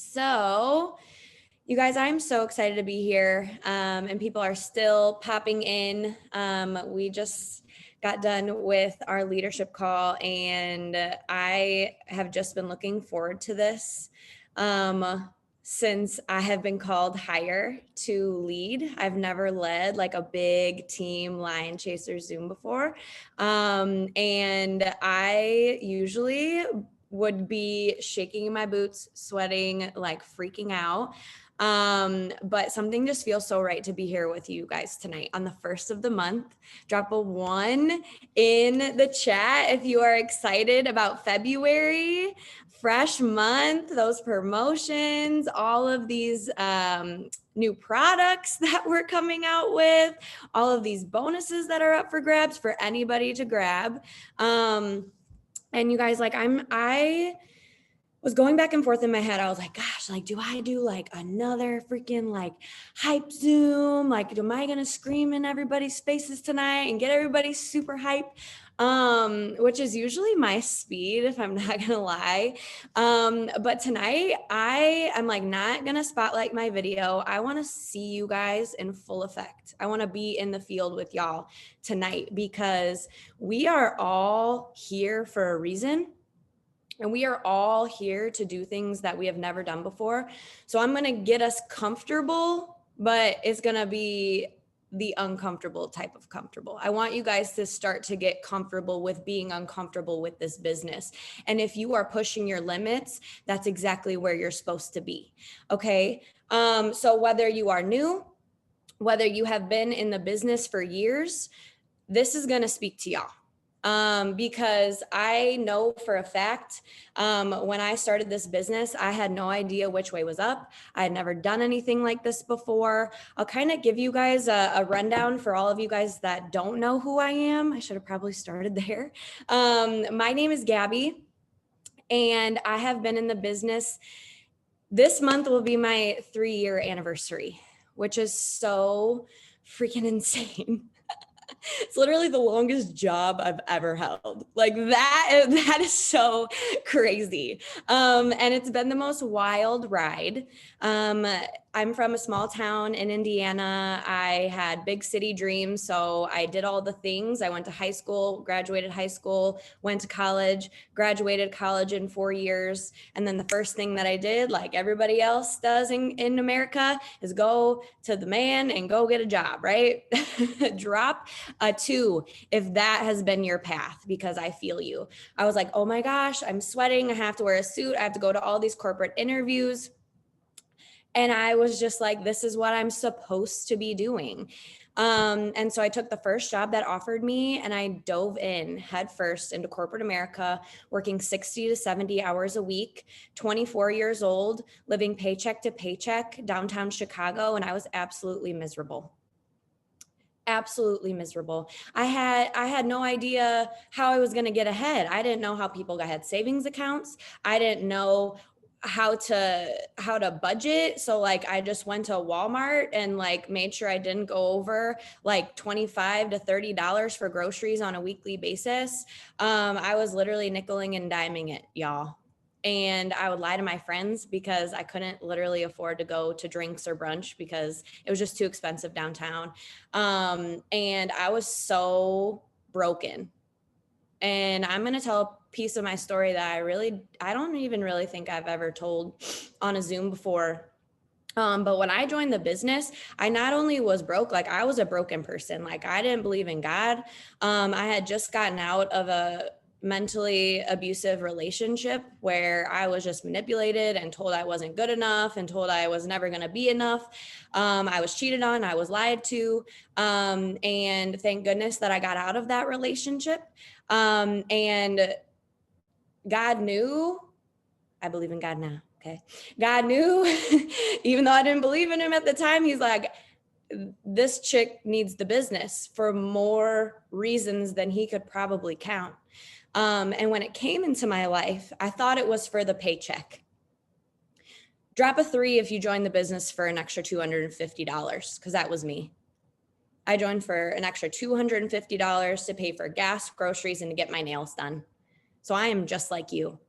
So, you guys, I'm so excited to be here, and people are still popping in. We just got done with our leadership call, and I have just been looking forward to this since I have been called higher to lead. I've never led like a big team Lion Chaser Zoom before, and I usually would be shaking in my boots, sweating, like freaking out. But something just feels so right to be here with you guys tonight on the first of the month. Drop a 1 in the chat if you are excited about February, fresh month, those promotions, all of these new products that we're coming out with, all of these bonuses that are up for grabs for anybody to grab. And you guys, like I was going back and forth in my head. I was like, gosh, like, do I do like another freaking like hype Zoom? Like, am I going to scream in everybody's faces tonight and get everybody super hype? Which is usually my speed, if I'm not going to lie. But tonight I'm like not going to spotlight my video. I want to see you guys in full effect. I want to be in the field with y'all tonight because we are all here for a reason. And we are all here to do things that we have never done before. So I'm going to get us comfortable, but it's going to be the uncomfortable type of comfortable. I want you guys to start to get comfortable with being uncomfortable with this business. And if you are pushing your limits, that's exactly where you're supposed to be. Okay. So whether you are new, whether you have been in the business for years, this is going to speak to y'all. Because I know for a fact, when I started this business, I had no idea which way was up. I had never done anything like this before. I'll kind of give you guys a rundown for all of you guys that don't know who I am. I should have probably started there. My name is Gabby, and I have been in the business. This month will be my 3-year anniversary, which is so freaking insane. It's literally the longest job I've ever held. Like that is so crazy. And it's been the most wild ride. I'm from a small town in Indiana. I had big city dreams. So I did all the things. I went to high school, graduated high school, went to college, graduated college in 4 years. And then the first thing that I did, like everybody else does in America, is go to the man and go get a job, right? Drop a 2 if that has been your path, because I feel you. I was like, oh my gosh, I'm sweating. I have to wear a suit. I have to go to all these corporate interviews. And I was just like, this is what I'm supposed to be doing. And so I took the first job that offered me and I dove in head first into corporate America, working 60 to 70 hours a week, 24 years old, living paycheck to paycheck downtown Chicago. And I was absolutely miserable. Absolutely miserable. I had no idea how I was going to get ahead. I didn't know how people had savings accounts. I didn't know how to budget. So like I just went to Walmart and like made sure I didn't go over like $25 to $30 for groceries on a weekly basis. I was literally nickeling and diming it, y'all. And I would lie to my friends because I couldn't literally afford to go to drinks or brunch because it was just too expensive downtown. And I was so broken. And I'm going to tell a piece of my story that I don't even really think I've ever told on a Zoom before. But when I joined the business, I not only was broke, like I was a broken person. Like I didn't believe in God. I had just gotten out of a mentally abusive relationship where I was just manipulated and told I wasn't good enough and told I was never going to be enough. I was cheated on, I was lied to. And thank goodness that I got out of that relationship. And God knew, I believe in God now. Okay. God knew, even though I didn't believe in him at the time, he's like, this chick needs the business for more reasons than he could probably count. And when it came into my life, I thought it was for the paycheck. Drop a 3 if you join the business for an extra $250, because that was me. I joined for an extra $250 to pay for gas, groceries, and to get my nails done. So I am just like you.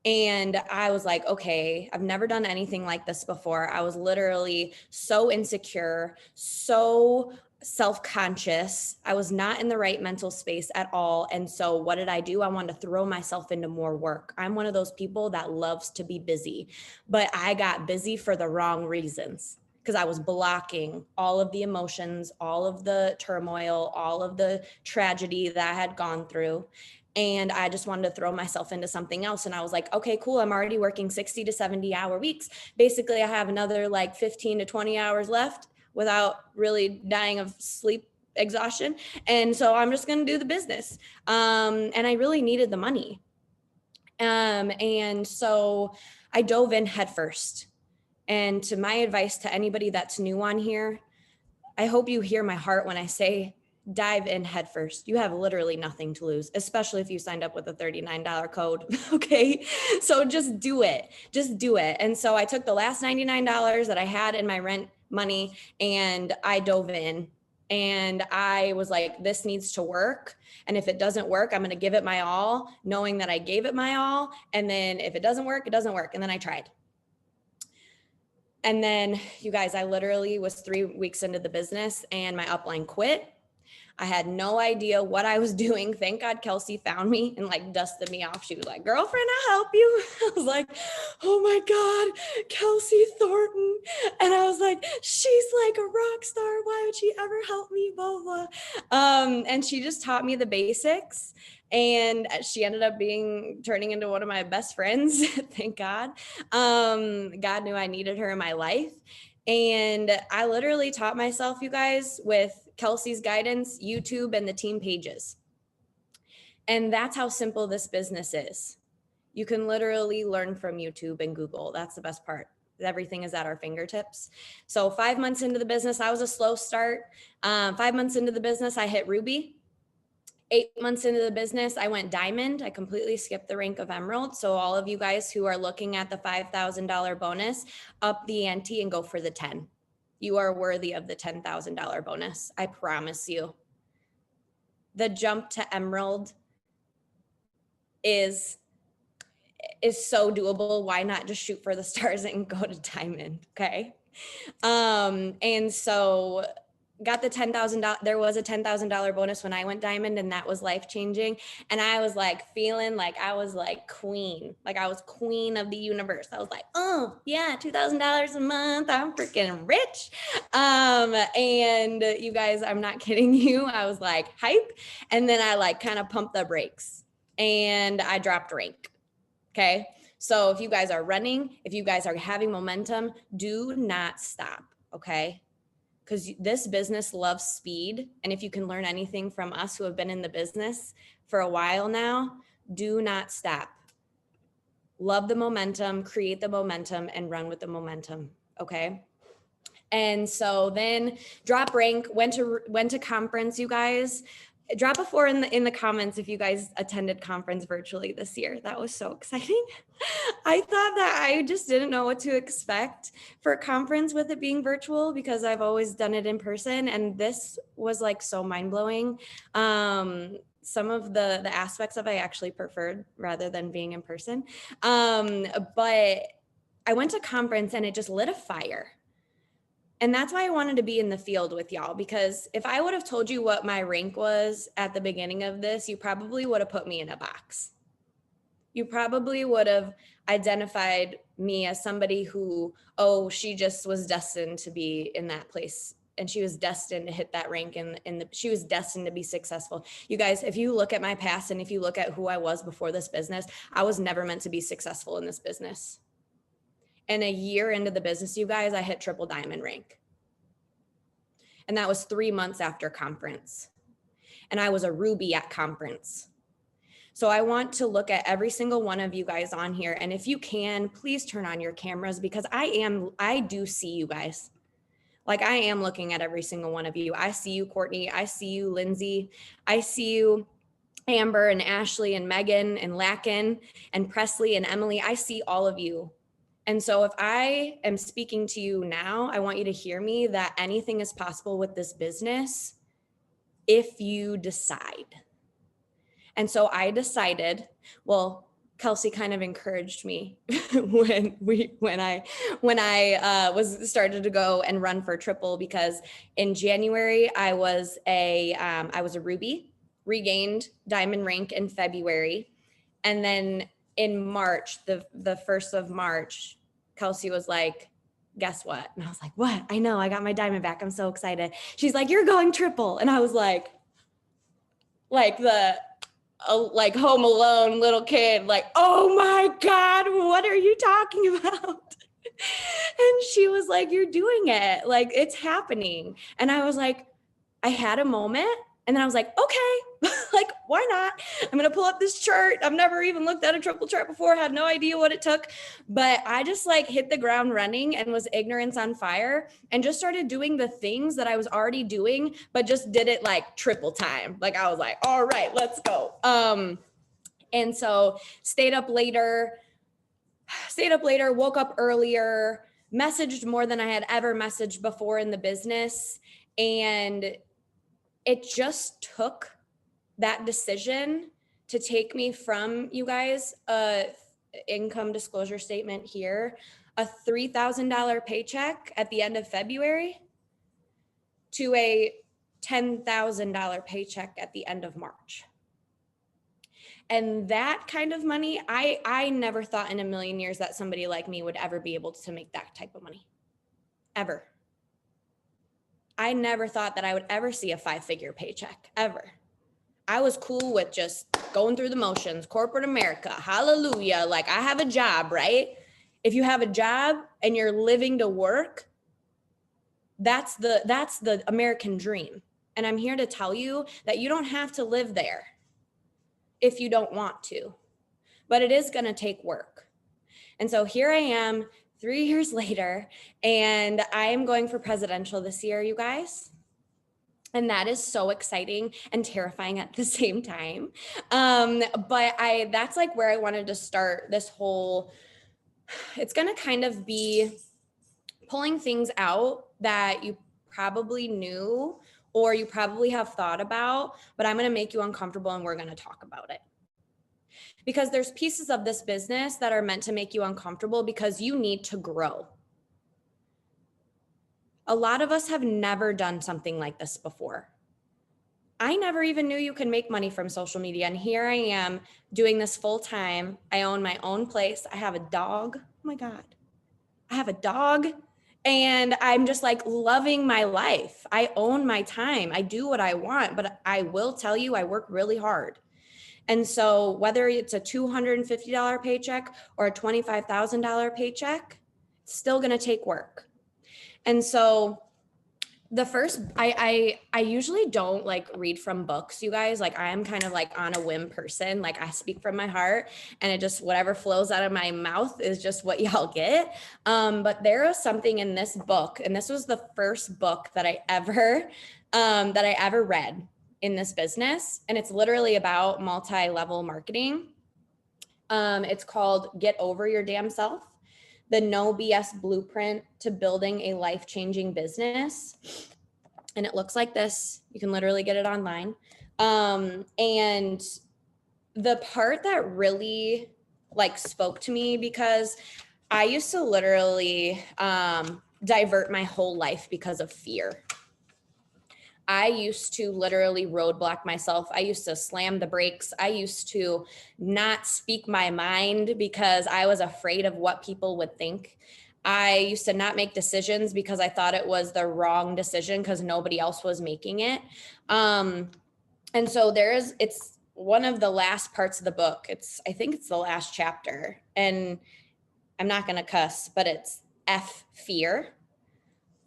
And I was like, okay, I've never done anything like this before. I was literally so insecure, so self-conscious. I was not in the right mental space at all. And so what did I do? I wanted to throw myself into more work. I'm one of those people that loves to be busy, but I got busy for the wrong reasons because I was blocking all of the emotions, all of the turmoil, all of the tragedy that I had gone through. And I just wanted to throw myself into something else. And I was like, okay, cool. I'm already working 60 to 70 hour weeks. Basically, I have another like 15 to 20 hours left without really dying of sleep exhaustion. And so I'm just going to do the business. And I really needed the money. And so I dove in headfirst. And to my advice to anybody that's new on here, I hope you hear my heart when I say dive in headfirst. You have literally nothing to lose, especially if you signed up with a $39 code. Okay. So just do it. Just do it. And so I took the last $99 that I had in my rent money and I dove in. And I was like, this needs to work. And if it doesn't work, I'm going to give it my all, knowing that I gave it my all. And then if it doesn't work, it doesn't work. And then I tried. And then you guys, I literally was 3 weeks into the business and my upline quit. I had no idea what I was doing. Thank God Kelsey found me and like dusted me off. She was like, girlfriend, I'll help you. I was like, oh my God, Kelsey Thornton. And I was like, she's like a rock star. Why would she ever help me? Blah, blah. And she just taught me the basics. And she ended up turning into one of my best friends. Thank God. God knew I needed her in my life. And I literally taught myself, you guys, with Kelsey's guidance, YouTube, and the team pages. And that's how simple this business is. You can literally learn from YouTube and Google. That's the best part. Everything is at our fingertips. So 5 months into the business, I was a slow start. 5 months into the business, I hit Ruby. 8 months into the business, I went diamond. I completely skipped the rank of emerald. So all of you guys who are looking at the $5,000 bonus, up the ante and go for the 10. You are worthy of the $10,000 bonus. I promise you. The jump to emerald is so doable. Why not just shoot for the stars and go to diamond? Okay. And so got the $10,000. There was a $10,000 bonus when I went diamond, and that was life-changing. And I was like feeling like I was like queen, like I was queen of the universe. I was like, oh yeah, $2,000 a month. I'm freaking rich. And you guys, I'm not kidding you. I was like hype. And then I like kind of pumped the brakes and I dropped rank. Okay. So if you guys are running, if you guys are having momentum, do not stop. Okay. Because this business loves speed. And if you can learn anything from us who have been in the business for a while now, do not stop. Love the momentum, create the momentum, and run with the momentum. Okay. And so then drop rank, went to conference, you guys. Drop a 4 in the comments if you guys attended conference virtually this year. That was so exciting. I thought that I just didn't know what to expect for a conference with it being virtual because I've always done it in person. And this was like so mind-blowing. Some of the aspects of it I actually preferred rather than being in person. But I went to conference and it just lit a fire. And that's why I wanted to be in the field with y'all, because if I would have told you what my rank was at the beginning of this, you probably would have put me in a box. You probably would have identified me as somebody who, oh, she just was destined to be in that place. And she was destined to hit that rank she was destined to be successful. You guys, if you look at my past and if you look at who I was before this business, I was never meant to be successful in this business. And a year into the business, you guys, I hit triple diamond rank. And that was 3 months after conference. And I was a ruby at conference. So I want to look at every single one of you guys on here. And if you can, please turn on your cameras because I do see you guys. Like I am looking at every single one of you. I see you, Courtney. I see you, Lindsay. I see you, Amber and Ashley and Megan and Lacken and Presley and Emily. I see all of you. And so if I am speaking to you now, I want you to hear me that anything is possible with this business if you decide. And so I decided, well, Kelsey kind of encouraged me when I was started to go and run for triple, because in January I was a Ruby, regained diamond rank in February, and then in March, the 1st of March, Kelsey was like, guess what? And I was like, what? I know, I got my diamond back. I'm so excited. She's like, you're going triple. And I was like the like Home Alone little kid, like, oh my God, what are you talking about? And she was like, you're doing it. Like, it's happening. And I was like, I had a moment. And then I was like, okay, like, why not? I'm going to pull up this chart. I've never even looked at a triple chart before, had no idea what it took. But I just like hit the ground running and was ignorance on fire and just started doing the things that I was already doing, but just did it like triple time. Like, I was like, all right, let's go. And so stayed up later, woke up earlier, messaged more than I had ever messaged before in the business. And it just took that decision to take me from, you guys, income disclosure statement here, a $3,000 paycheck at the end of February to a $10,000 paycheck at the end of March. And that kind of money, I never thought in a million years that somebody like me would ever be able to make that type of money, ever. I never thought that I would ever see a 5-figure paycheck, ever. I was cool with just going through the motions, corporate America, hallelujah. Like, I have a job, right? If you have a job and you're living to work, that's the American dream. And I'm here to tell you that you don't have to live there if you don't want to, but it is going to take work. And so here I am 3 years later, and I am going for presidential this year, you guys. And that is so exciting and terrifying at the same time. But that's like where I wanted to start this whole, it's going to kind of be pulling things out that you probably knew or you probably have thought about, but I'm going to make you uncomfortable and we're going to talk about it. Because there's pieces of this business that are meant to make you uncomfortable because you need to grow. A lot of us have never done something like this before. I never even knew you could make money from social media. And here I am doing this full time. I own my own place. I have a dog. Oh my God. I have a dog and I'm just like loving my life. I own my time. I do what I want, but I will tell you, I work really hard. And so whether it's a $250 paycheck or a $25,000 paycheck, it's still going to take work. And so the first, I usually don't like read from books, you guys. Like, I am kind of like on a whim person. Like, I speak from my heart and it just, whatever flows out of my mouth is just what y'all get. But there was something in this book, and this was the first book that I ever read in this business. And it's literally about multi-level marketing. It's called Get Over Your Damn Self: The No BS Blueprint to Building a Life-Changing Business. And it looks like this. You can literally get it online. And the part that really like spoke to me, because I used to literally divert my whole life because of fear. I used to literally roadblock myself. I used to slam the brakes. I used to not speak my mind because I was afraid of what people would think. I used to not make decisions because I thought it was the wrong decision because nobody else was making it. And so it's one of the last parts of the book. I think it's the last chapter, and I'm not going to cuss, but it's F, fear.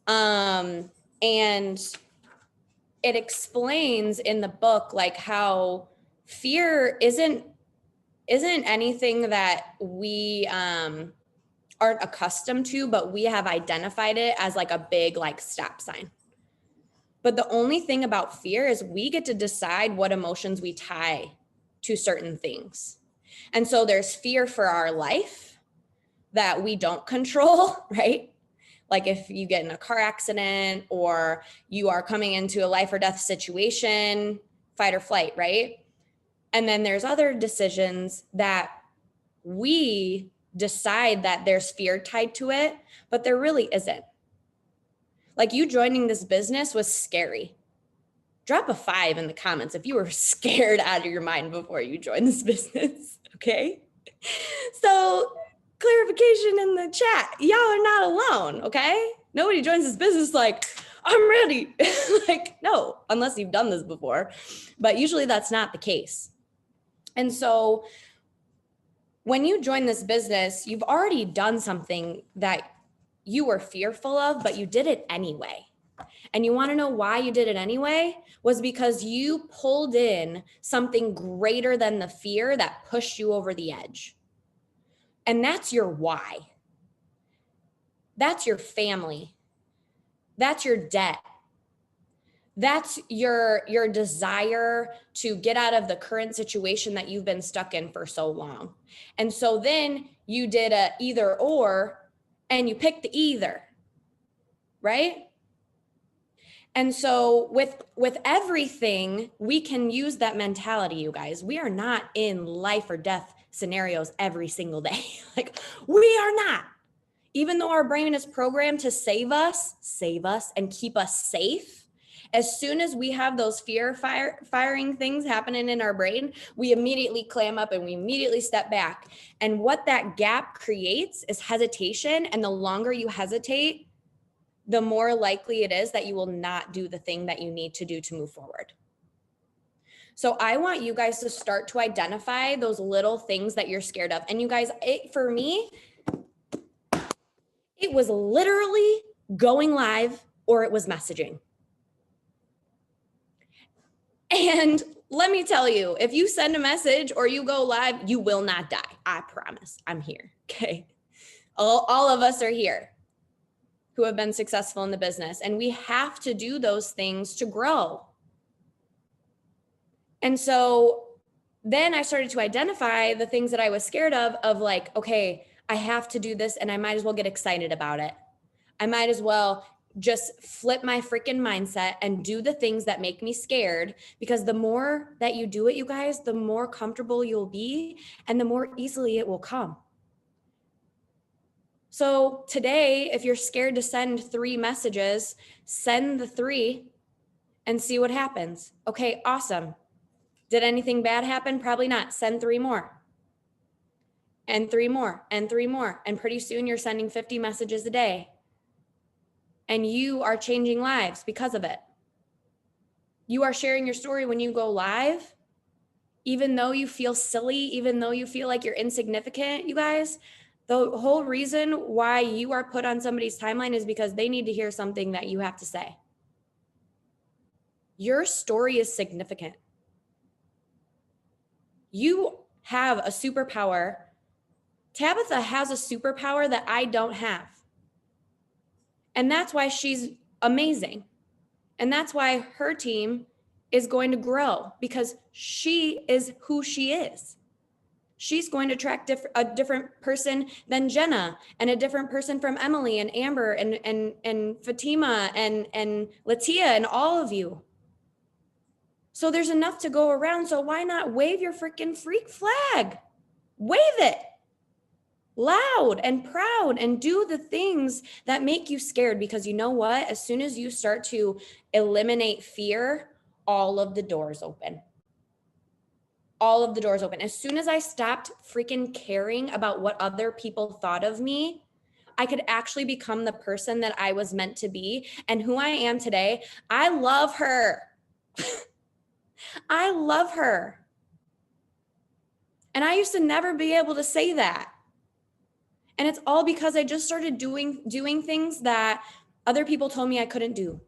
And it explains in the book like how fear isn't anything that we aren't accustomed to, but we have identified it as like a big like stop sign. But the only thing about fear is we get to decide what emotions we tie to certain things. And so there's fear for our life that we don't control, right? Like if you get in a car accident or you are coming into a life or death situation, fight or flight, right? And then there's other decisions that we decide that there's fear tied to it, but there really isn't. Like, you joining this business was scary. Drop a 5 in the comments if you were scared out of your mind before you joined this business, okay? So, clarification in the chat, y'all are not alone, okay? Nobody joins this business like, I'm ready. Like, no, unless you've done this before. But usually that's not the case. And so when you join this business, you've already done something that you were fearful of, but you did it anyway. And you want to know why you did it anyway? Was because you pulled in something greater than the fear that pushed you over the edge. And that's your why. That's your family. That's your debt. That's your desire to get out of the current situation that you've been stuck in for so long. And so then you did a either or, and you picked the either, right? And so with everything, we can use that mentality, you guys. We are not in life or death scenarios every single day. Like, we are not. Even though our brain is programmed to save us and keep us safe, as soon as we have those firing things happening in our brain, we immediately clam up and we immediately step back. And what that gap creates is hesitation. And the longer you hesitate, the more likely it is that you will not do the thing that you need to do to move forward. So I want you guys to start to identify those little things that you're scared of. And you guys, for me, it was literally going live or it was messaging. And let me tell you, if you send a message or you go live, you will not die. I promise. I'm here. Okay. All of us are here who have been successful in the business, and we have to do those things to grow. And so then I started to identify the things that I was scared of like, okay, I have to do this and I might as well get excited about it. I might as well just flip my freaking mindset and do the things that make me scared, because the more that you do it, you guys, the more comfortable you'll be and the more easily it will come. So today, if you're scared to send 3 messages, send the 3 and see what happens. Okay, awesome. Did anything bad happen? Probably not. Send 3 more. And 3 more, and 3 more. And pretty soon you're sending 50 messages a day. And you are changing lives because of it. You are sharing your story when you go live, even though you feel silly, even though you feel like you're insignificant, you guys. The whole reason why you are put on somebody's timeline is because they need to hear something that you have to say. Your story is significant. You have a superpower. Tabitha has a superpower that I don't have. And that's why she's amazing. And that's why her team is going to grow, because she is who she is. She's going to attract a different person than Jenna, and a different person from Emily and Amber and Fatima and Latia and all of you. So there's enough to go around. So why not wave your freaking freak flag? Wave it loud and proud and do the things that make you scared, because you know what? As soon as you start to eliminate fear, all of the doors open. All of the doors open. As soon as I stopped freaking caring about what other people thought of me, I could actually become the person that I was meant to be and who I am today. I love her. I love her. And I used to never be able to say that. And it's all because I just started doing things that other people told me I couldn't do.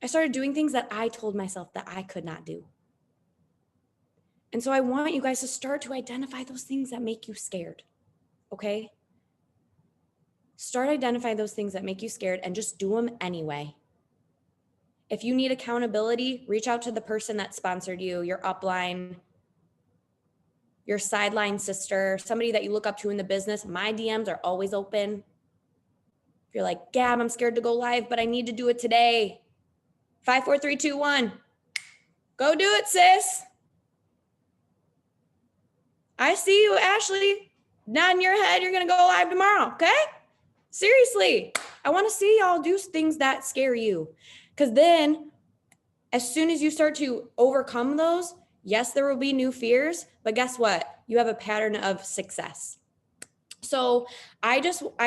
I started doing things that I told myself that I could not do. And so I want you guys to start to identify those things that make you scared, okay? Start identifying those things that make you scared and just do them anyway. If you need accountability, reach out to the person that sponsored you, your upline, your sideline sister, somebody that you look up to in the business. My DMs are always open. If you're like, Gab, I'm scared to go live, but I need to do it today. 5, 4, 3, 2, 1. Go do it, sis. I see you, Ashley, nodding your head. You're going to go live tomorrow. Okay. Seriously. I want to see y'all do things that scare you. Because then as soon as you start to overcome those, yes, there will be new fears, but guess what? You have a pattern of success. So I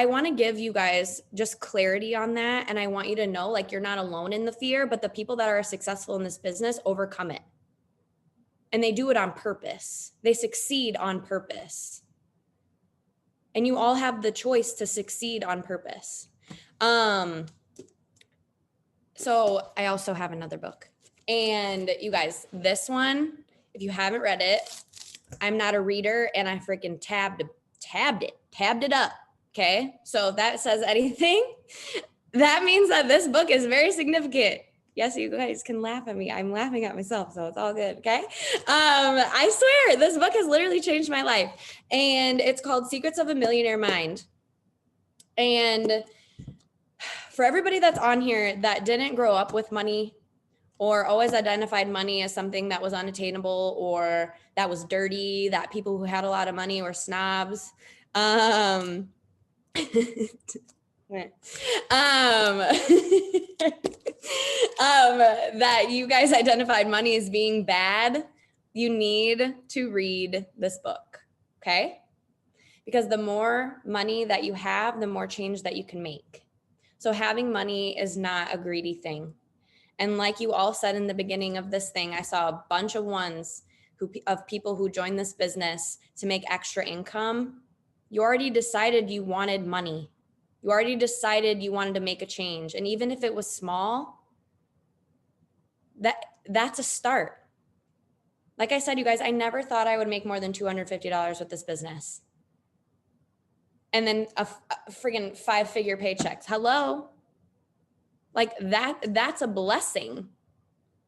want to give you guys just clarity on that. And I want you to know, like, you're not alone in the fear, but the people that are successful in this business overcome it. And they do it on purpose. They succeed on purpose. And you all have the choice to succeed on purpose. So I also have another book. And you guys, this one, if you haven't read it, I'm not a reader and I freaking tabbed it up. Okay. So if that says anything, that means that this book is very significant. Yes, you guys can laugh at me. I'm laughing at myself, so it's all good. Okay. I swear this book has literally changed my life, and it's called Secrets of a Millionaire Mind. And for everybody that's on here that didn't grow up with money or always identified money as something that was unattainable or that was dirty, that people who had a lot of money were snobs, that you guys identified money as being bad, you need to read this book, okay? Because the more money that you have, the more change that you can make. So having money is not a greedy thing. And like you all said in the beginning of this thing, I saw a bunch of of people who joined this business to make extra income. You already decided you wanted money. You already decided you wanted to make a change. And even if it was small, that's a start. Like I said, you guys, I never thought I would make more than $250 with this business. And then a friggin' 5-figure paychecks. Hello? Like that's a blessing.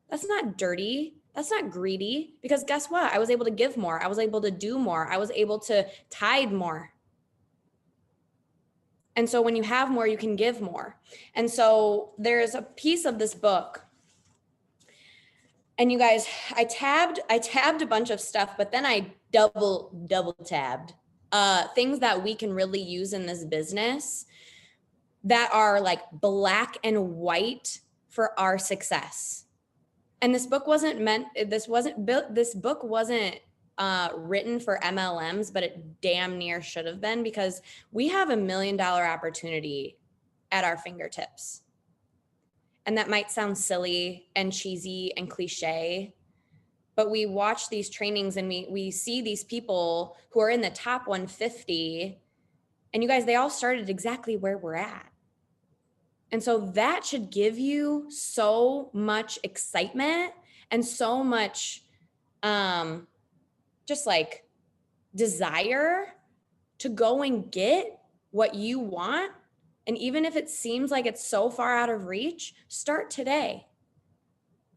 That's not dirty. That's not greedy, because guess what? I was able to give more. I was able to do more. I was able to tithe more. And so when you have more, you can give more. And so there's a piece of this book. And you guys, I tabbed a bunch of stuff, but then I double tabbed things that we can really use in this business that are like black and white for our success. And this book wasn't written for MLMs, but it damn near should have been, because we have $1 million opportunity at our fingertips. And that might sound silly and cheesy and cliche, but we watch these trainings and we see these people who are in the top 150, and you guys, they all started exactly where we're at. And so that should give you so much excitement and so much just like desire to go and get what you want. And even if it seems like it's so far out of reach, start today.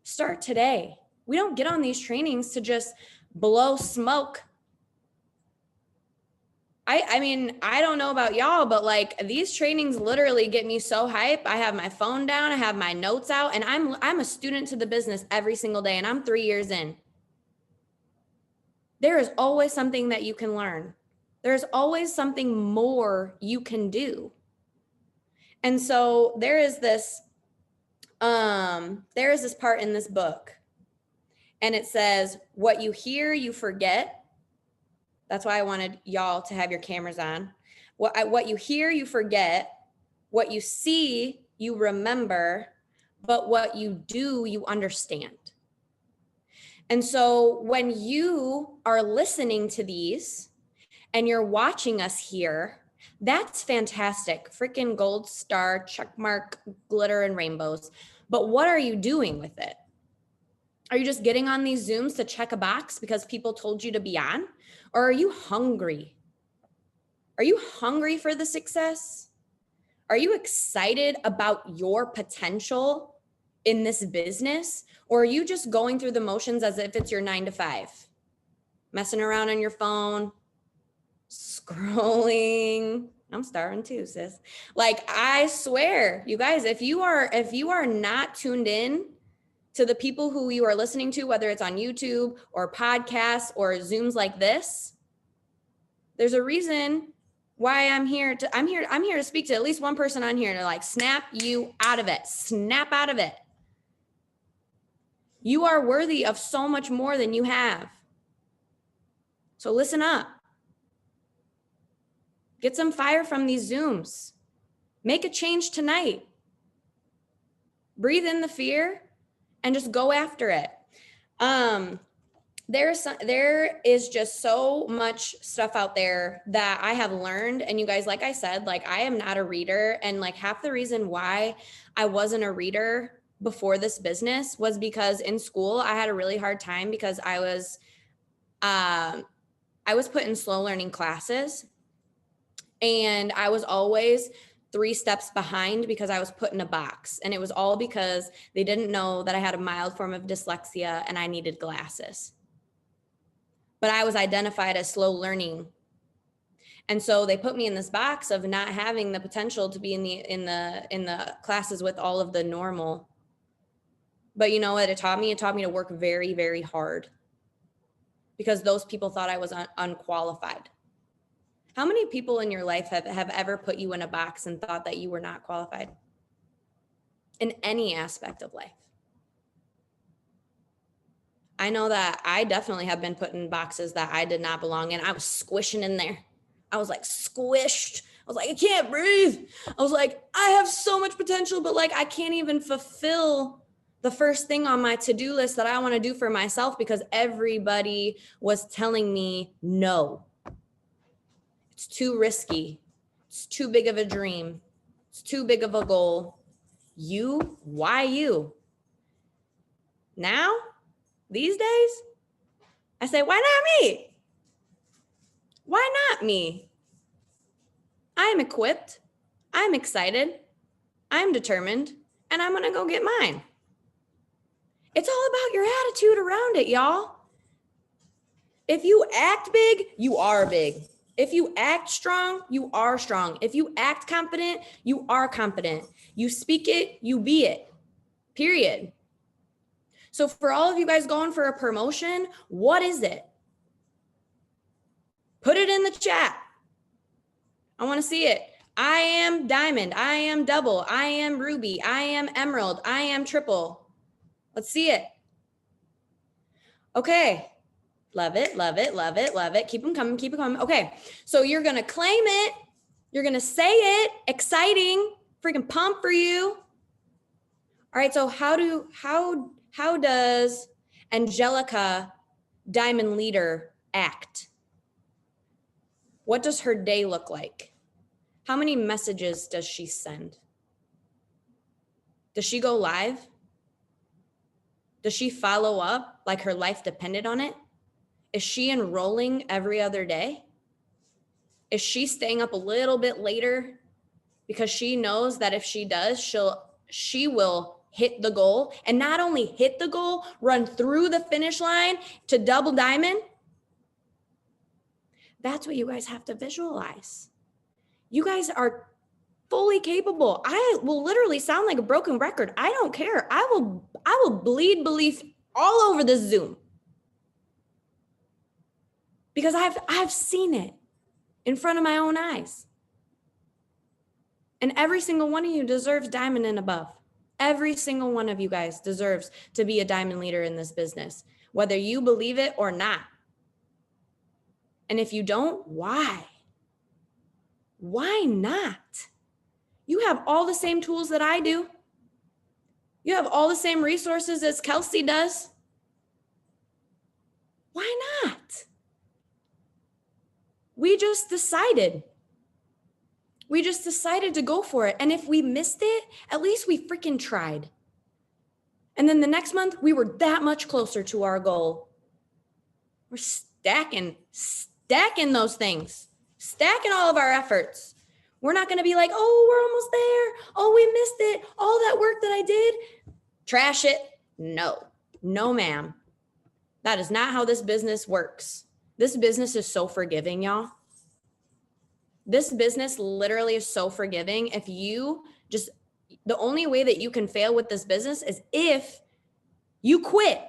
Start today. We don't get on these trainings to just blow smoke. I mean, I don't know about y'all, but like these trainings literally get me so hype. I have my phone down, I have my notes out, and I'm a student to the business every single day, and I'm 3 years in. There is always something that you can learn. There's always something more you can do. And so there is this part in this book, and it says, what you hear, you forget. That's why I wanted y'all to have your cameras on. What you hear, you forget. What you see, you remember. But what you do, you understand. And so when you are listening to these and you're watching us here, that's fantastic. Freaking gold star, check mark, glitter and rainbows. But what are you doing with it? Are you just getting on these Zooms to check a box because people told you to be on? Or are you hungry? Are you hungry for the success? Are you excited about your potential in this business? Or are you just going through the motions as if it's your 9-to-5? Messing around on your phone, scrolling. I'm starving too, sis. Like, I swear, you guys, if you are not tuned in to the people who you are listening to, whether it's on YouTube or podcasts or Zooms like this, There's a reason why I'm here to speak to at least one person on here to like snap you out of it. Snap out of it. You are worthy of so much more than you have. So listen up. Get some fire from these Zooms. Make a change tonight. Breathe in the fear and just go after it. There is just so much stuff out there that I have learned. And you guys, like I said, like I am not a reader. And like half the reason why I wasn't a reader before this business was because in school, I had a really hard time because I was put in slow learning classes, and I was always 3 steps behind because I was put in a box. And it was all because they didn't know that I had a mild form of dyslexia and I needed glasses. But I was identified as slow learning. And so they put me in this box of not having the potential to be in the classes with all of the normal. But you know what it taught me? It taught me to work very, very hard because those people thought I was unqualified. How many people in your life have ever put you in a box and thought that you were not qualified in any aspect of life? I know that I definitely have been put in boxes that I did not belong in. I was squishing in there. I was like squished. I was like, I can't breathe. I was like, I have so much potential, but like, I can't even fulfill the first thing on my to-do list that I want to do for myself because everybody was telling me no. It's too risky. It's too big of a dream. It's too big of a goal. Why you? Now, these days, I say, why not me? Why not me? I am equipped. I'm excited. I'm determined, and I'm going to go get mine. It's all about your attitude around it, y'all. If you act big, you are big. If you act strong, you are strong. If you act confident, you are confident. You speak it, you be it. Period. So for all of you guys going for a promotion, what is it? Put it in the chat. I want to see it. I am diamond. I am double. I am ruby. I am emerald. I am triple. Let's see it. Okay. Love it, love it, love it, love it. Keep them coming, keep it coming. Okay, so you're going to claim it. You're going to say it. Exciting. Freaking pump for you. All right, so how does Angelica Diamond Leader act? What does her day look like? How many messages does she send? Does she go live? Does she follow up like her life depended on it? Is she enrolling every other day? Is she staying up a little bit later because she knows that if she does, she will hit the goal, and not only hit the goal, run through the finish line to double diamond? That's what you guys have to visualize. You guys are fully capable. I will literally sound like a broken record. I don't care. I will bleed belief all over this Zoom. Because I've seen it in front of my own eyes. And every single one of you deserves diamond and above. Every single one of you guys deserves to be a diamond leader in this business, whether you believe it or not. And if you don't, why? Why not? You have all the same tools that I do. You have all the same resources as Kelsey does. Why not? We just decided to go for it. And if we missed it, at least we freaking tried. And then the next month, we were that much closer to our goal. We're stacking those things, stacking all of our efforts. We're not going to be like, oh, we're almost there. Oh, we missed it. All that work that I did, trash it. No, ma'am. That is not how this business works. This business is so forgiving, y'all. This business literally is so forgiving. If you just, the only way that you can fail with this business is if you quit.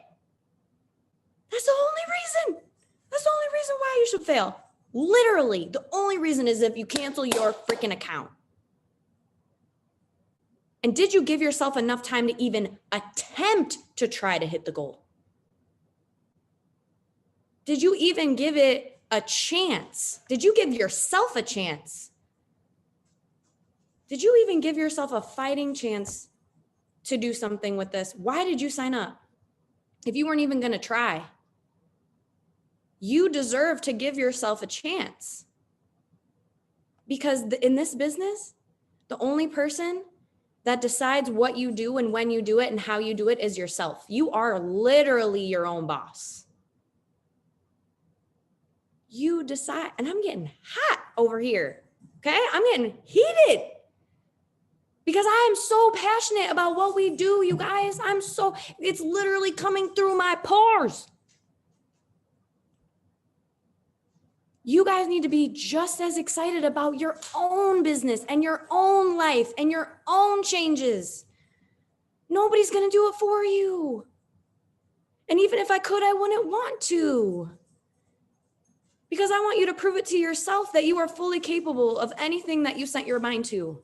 That's the only reason. That's the only reason why you should fail. Literally, the only reason is if you cancel your freaking account. And did you give yourself enough time to even attempt to try to hit the goal? Did you even give it a chance? Did you give yourself a chance? Did you even give yourself a fighting chance to do something with this? Why did you sign up? If you weren't even going to try, you deserve to give yourself a chance. Because in this business, the only person that decides what you do and when you do it and how you do it is yourself. You are literally your own boss. You decide, and I'm getting hot over here, okay? I'm getting heated because I am so passionate about what we do, you guys. It's literally coming through my pores. You guys need to be just as excited about your own business and your own life and your own changes. Nobody's going to do it for you. And even if I could, I wouldn't want to. Because I want you to prove it to yourself that you are fully capable of anything that you set your mind to.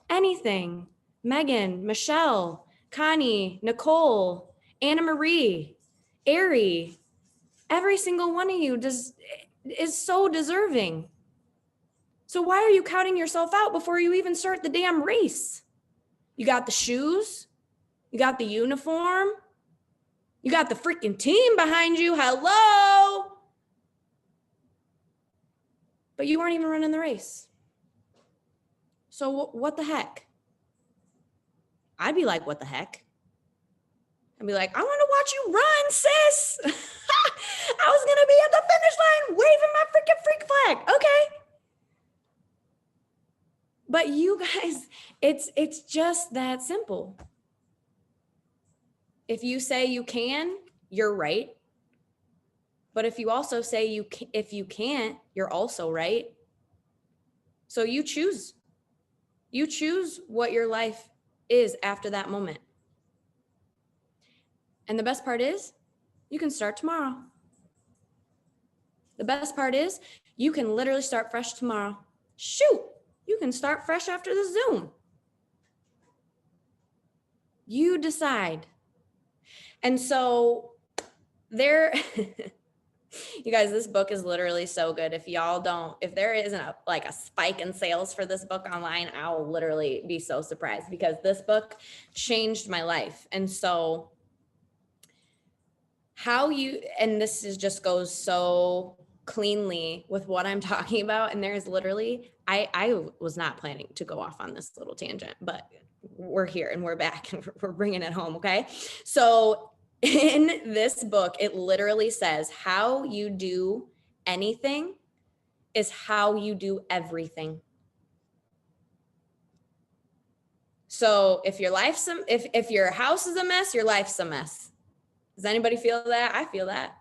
Anything. Megan, Michelle, Connie, Nicole, Anna Marie, Ari, every single one of you is so deserving. So why are you counting yourself out before you even start the damn race? You got the shoes, you got the uniform, you got the freaking team behind you. Hello. But you weren't even running the race. So what the heck? I'd be like, what the heck? I'd be like, I want to watch you run, sis. I was going to be at the finish line waving my freaking freak flag. Okay. But you guys, it's just that simple. If you say you can, you're right. But if you also say if you can't, you're also right. So you choose. You choose what your life is after that moment. And the best part is, you can start tomorrow. The best part is, you can literally start fresh tomorrow. Shoot, you can start fresh after the Zoom. You decide. And so there, you guys, this book is literally so good. If there isn't a spike in sales for this book online, I'll literally be so surprised because this book changed my life. And so this just goes so cleanly with what I'm talking about. And there's literally, I was not planning to go off on this little tangent, but we're here and we're back and we're bringing it home. Okay. So in this book, it literally says how you do anything is how you do everything. So if your house is a mess, your life's a mess. Does anybody feel that? I feel that.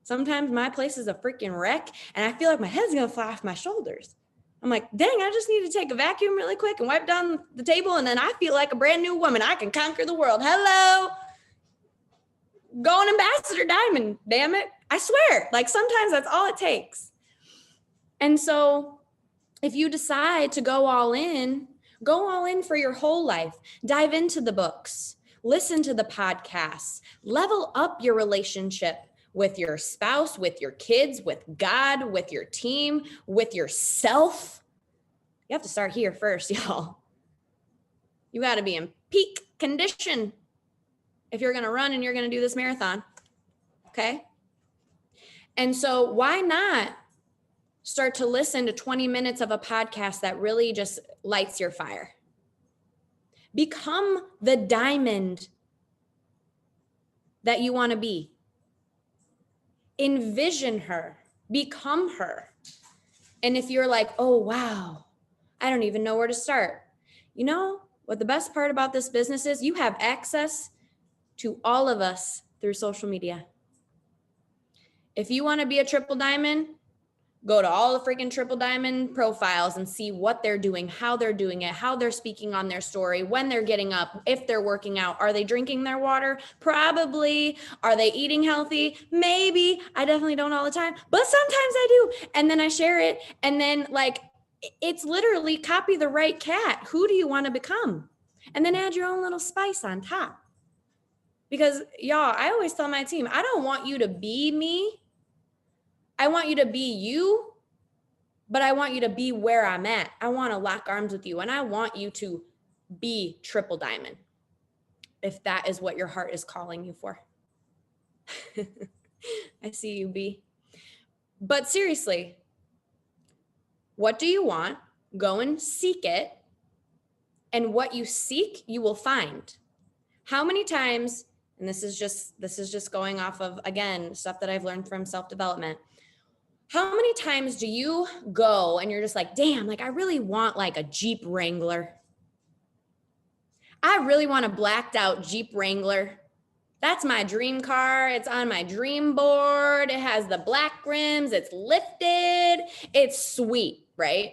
Sometimes my place is a freaking wreck and I feel like my head's going to fly off my shoulders. I'm like, dang, I just need to take a vacuum really quick and wipe down the table. And then I feel like a brand new woman. I can conquer the world. Hello. Go on Ambassador Diamond, damn it. I swear, sometimes that's all it takes. And so if you decide to go all in for your whole life, dive into the books. Listen to the podcasts, level up your relationship with your spouse, with your kids, with God, with your team, with yourself. You have to start here first, y'all. You got to be in peak condition if you're going to run and you're going to do this marathon. Okay. And so why not start to listen to 20 minutes of a podcast that really just lights your fire? Become the diamond that you want to be. Envision her, become her. And if you're like, oh, wow, I don't even know where to start. You know what the best part about this business is? You have access to all of us through social media. If you want to be a triple diamond, Go to all the freaking triple diamond profiles and see what they're doing, how they're doing it, how they're speaking on their story, when they're getting up, if they're working out. Are they drinking their water? Probably. Are they eating healthy? Maybe. I definitely don't all the time, but sometimes I do. And then I share it. And then like, it's literally copy the right cat. Who do you want to become? And then add your own little spice on top. Because y'all, I always tell my team, I don't want you to be me. I want you to be you, but I want you to be where I'm at. I want to lock arms with you, and I want you to be triple diamond, if that is what your heart is calling you for. I see you, B. But seriously, what do you want? Go and seek it. And what you seek, you will find. How many times, and this is just going off of, again, stuff that I've learned from self-development. How many times do you go and you're just like, damn, like I really want like a Jeep Wrangler. I really want a blacked out Jeep Wrangler. That's my dream car. It's on my dream board. It has the black rims. It's lifted. It's sweet, right?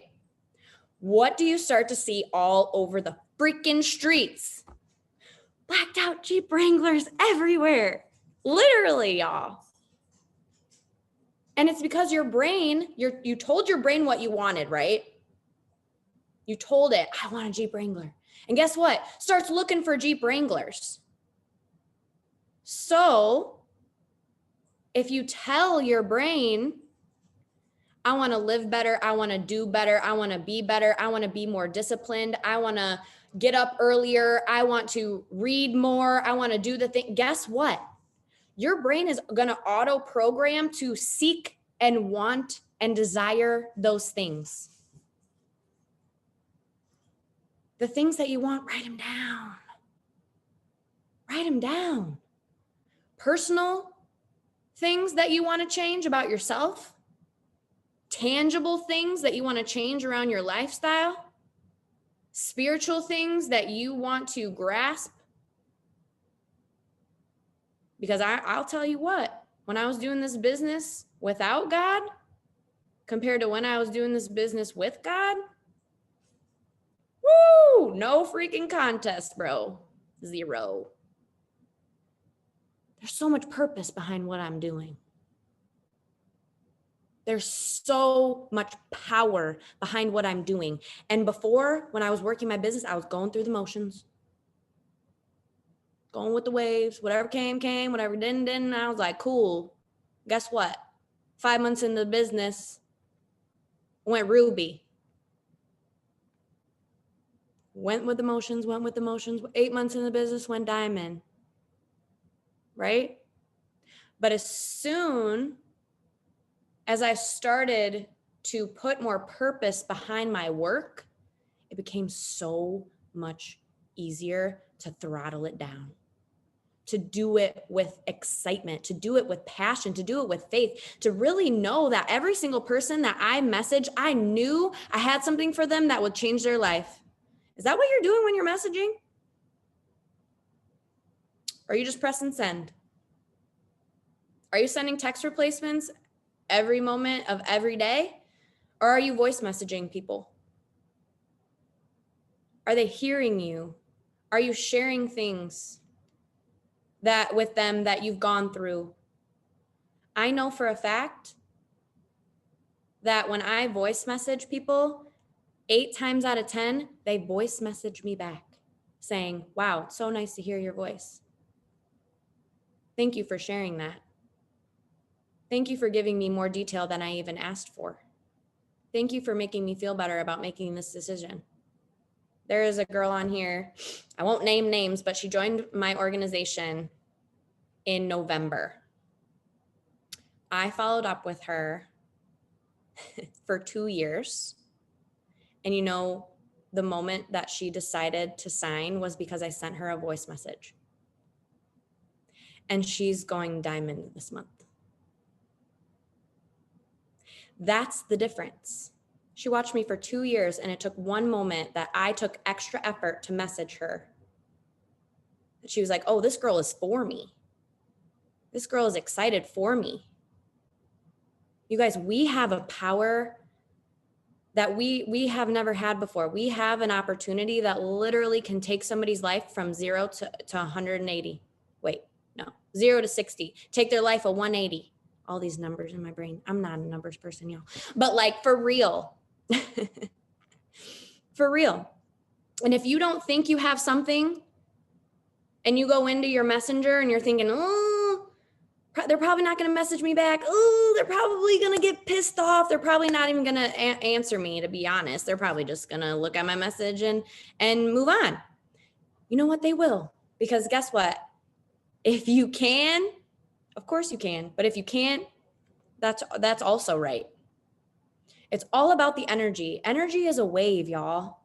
What do you start to see all over the freaking streets? Blacked out Jeep Wranglers everywhere. Literally, y'all. And it's because your brain, you told your brain what you wanted, right? You told it, I want a Jeep Wrangler. And guess what? Starts looking for Jeep Wranglers. So if you tell your brain, I want to live better, I want to do better, I want to be better, I want to be more disciplined, I want to get up earlier, I want to read more, I want to do the thing. Guess what? Your brain is going to auto program to seek and want and desire those things. The things that you want, write them down. Write them down. Personal things that you want to change about yourself. Tangible things that you want to change around your lifestyle. Spiritual things that you want to grasp. Because I'll tell you what, when I was doing this business without God, compared to when I was doing this business with God, woo, no freaking contest, bro. Zero. There's so much purpose behind what I'm doing. There's so much power behind what I'm doing. And before, when I was working my business, I was going through the motions. Going with the waves, whatever came, whatever didn't. I was like, cool. Guess what? 5 months into the business, went Ruby. Went with the motions. 8 months in the business, went diamond. Right? But as soon as I started to put more purpose behind my work, it became so much easier to throttle it down. To do it with excitement, to do it with passion, to do it with faith, to really know that every single person that I messaged, I knew I had something for them that would change their life. Is that what you're doing when you're messaging? Or are you just pressing send? Are you sending text replacements every moment of every day? Or are you voice messaging people? Are they hearing you? Are you sharing things that with them that you've gone through? I know for a fact that when I voice message people, 8 times out of 10, they voice message me back saying, wow, so nice to hear your voice. Thank you for sharing that. Thank you for giving me more detail than I even asked for. Thank you for making me feel better about making this decision. There is a girl on here, I won't name names, but she joined my organization in November. I followed up with her for 2 years. And you know, the moment that she decided to sign was because I sent her a voice message. And she's going diamond this month. That's the difference. She watched me for 2 years, and it took one moment that I took extra effort to message her. She was like, oh, this girl is for me. This girl is excited for me. You guys, we have a power that we have never had before. We have an opportunity that literally can take somebody's life from 0 to 180. Wait, no, 0 to 60. Take their life a 180. All these numbers in my brain. I'm not a numbers person, y'all. But like for real. For real. And if you don't think you have something and you go into your messenger and you're thinking, oh, they're probably not going to message me back. Oh, they're probably going to get pissed off. They're probably not even going to answer me, to be honest. They're probably just going to look at my message and move on. You know what? They will. Because guess what? If you can, of course you can. But if you can't, that's also right. It's all about the energy. Energy is a wave, y'all.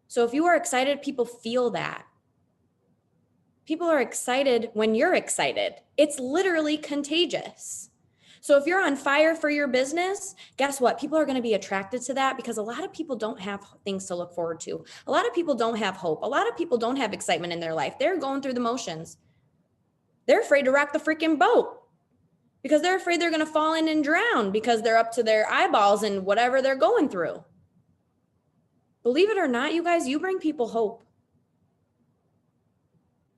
So if you are excited, people feel that. People are excited when you're excited. It's literally contagious. So if you're on fire for your business, guess what? People are going to be attracted to that because a lot of people don't have things to look forward to. A lot of people don't have hope. A lot of people don't have excitement in their life. They're going through the motions. They're afraid to rock the freaking boat because they're afraid they're going to fall in and drown because they're up to their eyeballs in whatever they're going through. Believe it or not, you guys, you bring people hope.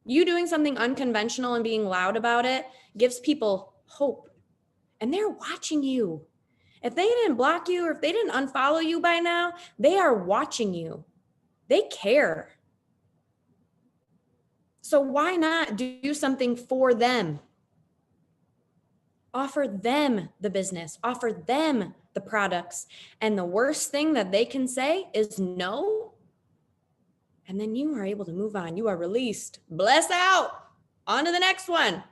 You doing something unconventional and being loud about it gives people hope. And they're watching you. If they didn't block you or if they didn't unfollow you by now, they are watching you. They care. So why not do something for them? Offer them the business, offer them the products. And the worst thing that they can say is no. And then you are able to move on. You are released. Bless out. On to the next one.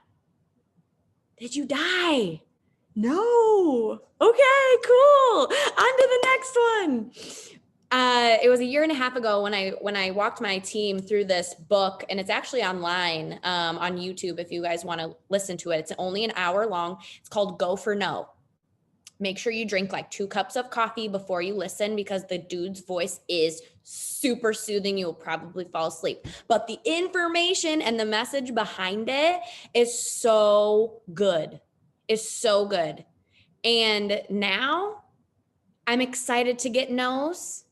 Did you die? No. Okay, cool. On to the next one. It was a year and a half ago when I walked my team through this book, and it's actually online on YouTube if you guys want to listen to it. It's only an hour long. It's called Go for No. Make sure you drink like 2 cups of coffee before you listen because the dude's voice is super soothing. You'll probably fall asleep. But the information and the message behind it is so good. Is so good. And now I'm excited to get no's.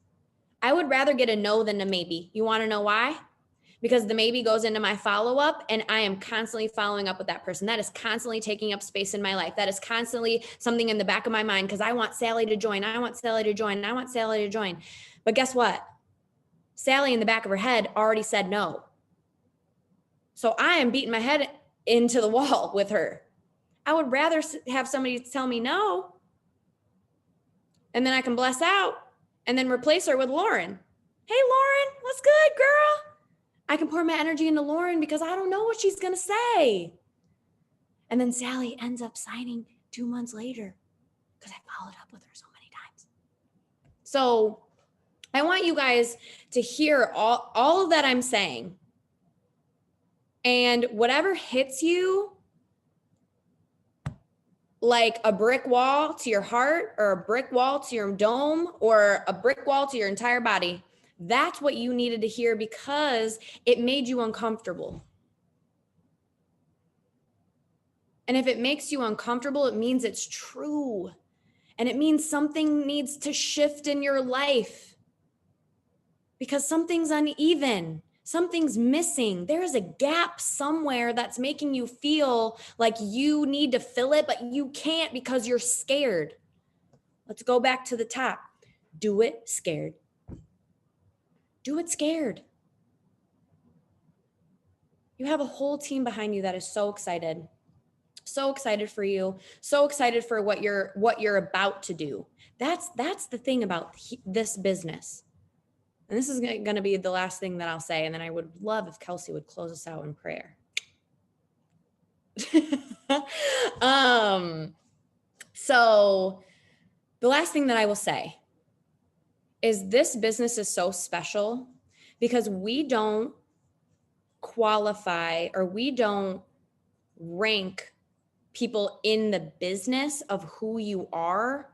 I would rather get a no than a maybe. You want to know why? Because the maybe goes into my follow-up and I am constantly following up with that person. That is constantly taking up space in my life. That is constantly something in the back of my mind because I want Sally to join. I want Sally to join. I want Sally to join. But guess what? Sally in the back of her head already said no. So I am beating my head into the wall with her. I would rather have somebody tell me no and then I can bless out and then replace her with Lauren. Hey, Lauren, what's good, girl? I can pour my energy into Lauren because I don't know what she's going to say. And then Sally ends up signing 2 months later because I followed up with her so many times. So I want you guys to hear all of that I'm saying. And whatever hits you like a brick wall to your heart or a brick wall to your dome or a brick wall to your entire body, that's what you needed to hear because it made you uncomfortable. And if it makes you uncomfortable, it means it's true. And it means something needs to shift in your life because something's uneven. Something's missing. There is a gap somewhere that's making you feel like you need to fill it, but you can't because you're scared. Let's go back to the top. Do it scared. Do it scared. You have a whole team behind you that is so excited for you, so excited for what you're about to do. That's the thing about this business. And this is going to be the last thing that I'll say. And then I would love if Kelsey would close us out in prayer. So the last thing that I will say is this business is so special because we don't qualify or we don't rank people in the business of who you are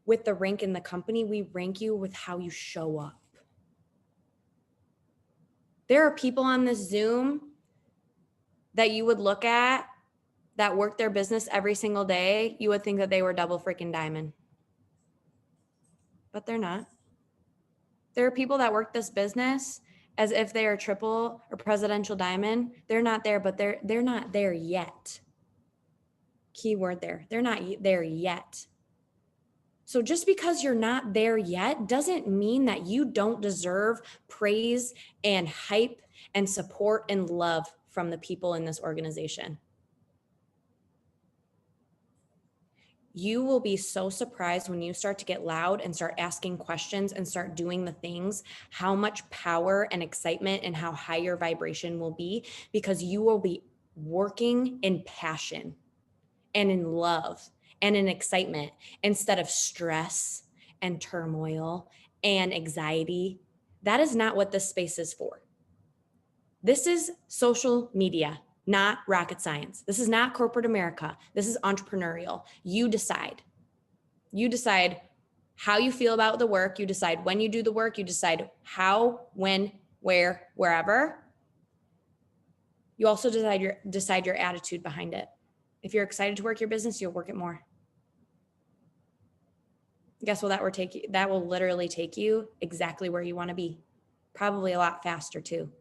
with the rank in the company. We rank you with how you show up. There are people on this Zoom that you would look at that work their business every single day, you would think that they were double freaking diamond. But they're not. There are people that work this business as if they are triple or presidential diamond. They're not there, but they're not there yet. Key word there. They're not there yet. So just because you're not there yet doesn't mean that you don't deserve praise and hype and support and love from the people in this organization. You will be so surprised when you start to get loud and start asking questions and start doing the things, how much power and excitement and how high your vibration will be, because you will be working in passion and in love and in excitement instead of stress and turmoil and anxiety. That is not what this space is for. This is social media, not rocket science. This is not corporate America. This is entrepreneurial. You decide. You decide how you feel about the work. You decide when you do the work. You decide how, when, where, wherever. You also decide your attitude behind it. If you're excited to work your business, you'll work it more. Guess what? That will literally take you exactly where you want to be. Probably a lot faster too.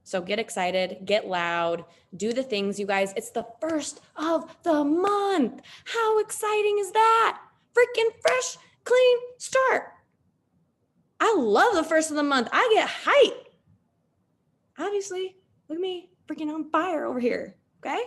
So get excited, get loud, do the things, you guys. It's the first of the month. How exciting is that? Freaking fresh, clean start. I love the first of the month. I get hyped. Obviously, look at me freaking on fire over here. Okay.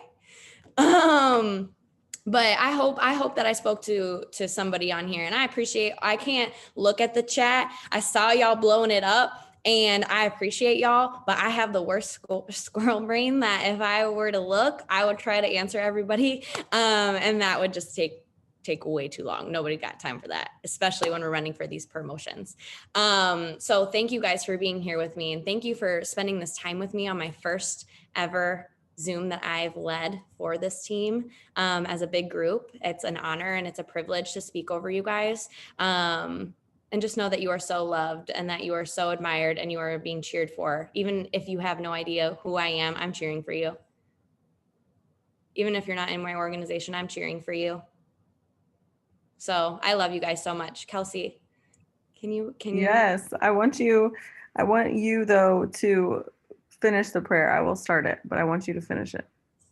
But I hope that I spoke to somebody on here, and I can't look at the chat. I saw y'all blowing it up. And I appreciate y'all, but I have the worst squirrel brain that if I were to look, I would try to answer everybody. And that would just take way too long. Nobody got time for that, especially when we're running for these promotions. So thank you guys for being here with me. And thank you for spending this time with me on my first ever Zoom that I've led for this team as a big group. It's an honor and it's a privilege to speak over you guys. And just know that you are so loved and that you are so admired and you are being cheered for. Even if you have no idea who I am, I'm cheering for you. Even if you're not in my organization, I'm cheering for you. So I love you guys so much. Kelsey, can you? Yes, I want you though to finish the prayer. I will start it, but I want you to finish it.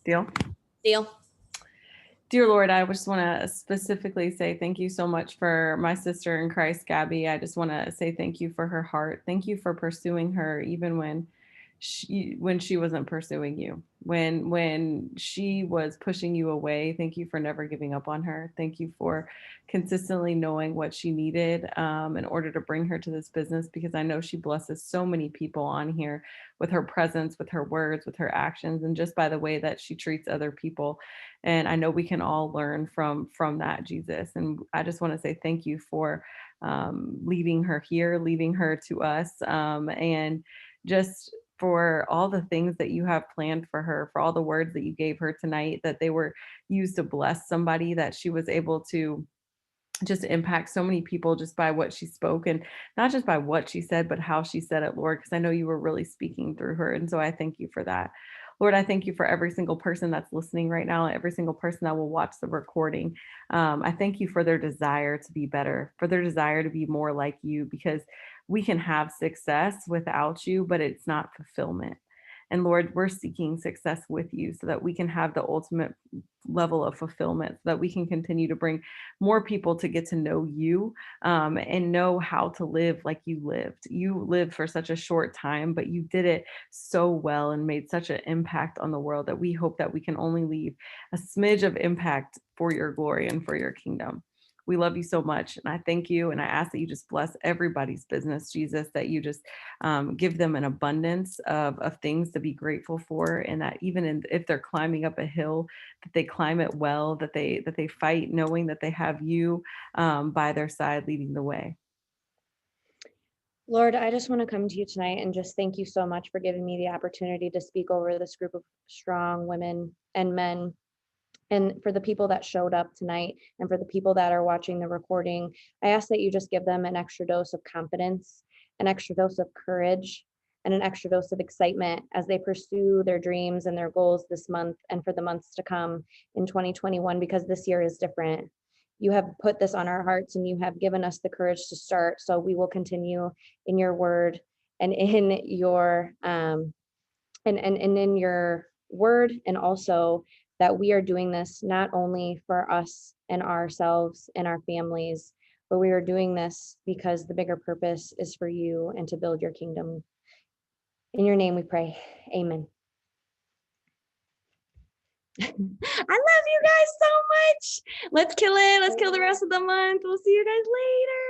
Deal? Deal. Dear Lord, I just want to specifically say thank you so much for my sister in Christ, Gabby. I just want to say thank you for her heart. Thank you for pursuing her even when she wasn't pursuing you, when she was pushing you away. Thank you for never giving up on her. Thank you for consistently knowing what she needed in order to bring her to this business, because I know she blesses so many people on here with her presence, with her words, with her actions, and just by the way that she treats other people. And I know we can all learn from that, Jesus. And I just want to say thank you for leading her here, leading her to us, and just for all the things that you have planned for her, for all the words that you gave her tonight, that they were used to bless somebody, that she was able to just impact so many people just by what she spoke, and not just by what she said, but how she said it, Lord, because I know you were really speaking through her. And so I thank you for that. Lord, I thank you for every single person that's listening right now, every single person that will watch the recording. I thank you for their desire to be better, for their desire to be more like you, because we can have success without you, but it's not fulfillment. And Lord, we're seeking success with you so that we can have the ultimate level of fulfillment, so that we can continue to bring more people to get to know you, and know how to live like you lived. You lived for such a short time, but you did it so well and made such an impact on the world that we hope that we can only leave a smidge of impact for your glory and for your kingdom. We love you so much. And I thank you. And I ask that you just bless everybody's business, Jesus, that you just give them an abundance of things to be grateful for. And that if they're climbing up a hill, that they climb it well, that they fight knowing that they have you by their side leading the way. Lord, I just want to come to you tonight and just thank you so much for giving me the opportunity to speak over this group of strong women and men. And for the people that showed up tonight and for the people that are watching the recording, I ask that you just give them an extra dose of confidence, an extra dose of courage, and an extra dose of excitement as they pursue their dreams and their goals this month and for the months to come in 2021, because this year is different. You have put this on our hearts and you have given us the courage to start. So we will continue in your word and in your and in your word, and also that we are doing this not only for us and ourselves and our families, but we are doing this because the bigger purpose is for you and to build your kingdom. In your name we pray. Amen. I love you guys so much. Let's kill it. Let's kill the rest of the month. We'll see you guys later.